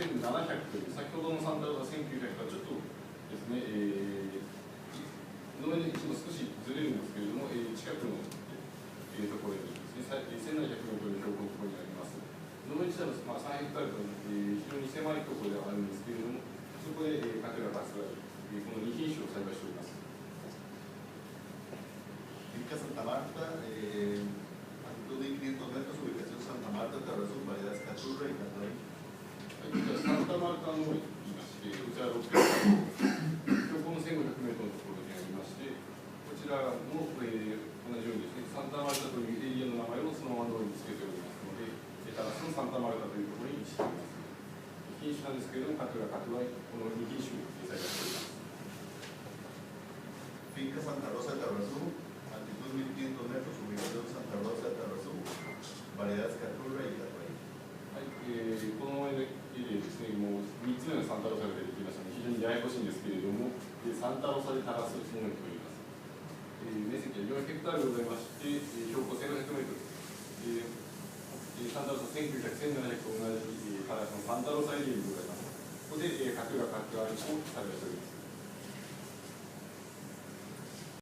1700という、先ほどのサンタローサ1900とはちょっとですね、の上の位置も少しずれるんですけれども、近くの、ところにですね、1700メートルの標高のところにあります。の上自体は、3ヘクタールと、非常に狭いところではあるんですけれども、そこで、カテラガスライ、この2品種を栽培しております。Finca Santa Marta, altitud de 500 metros, ubicación Santa Marta, terrazos, variedades Caturra y Catuay. サンタマルタの言いまして、こちら600標高の1500メートルのところにありまして、こちらも、同じようにですね、サンタマルタというエリアの名前をそのまま通りにつけておりますので、タラスのサンタマルタというところに位置しております。品種なんですけれども、カトラ、カトワイ、この2品種を栽培しております。Finca Santa Rosa de Tarrazú, altitud 1500 metros, ubicación Santa Rosa de Tarrazú, variedades Caturra y Catuay. はい、このエリアですね、もう3つ目のサンタロサが出てきましたので、非常にややこしいんですけれども、サンタロサでタラスモネと言います。面積は4ヘクタールございまして、標高1500メートル。サンタロサ1900、1700と同じタラスのサンタロサエリアにございます。ここでカトラ、カトワイを栽培しております。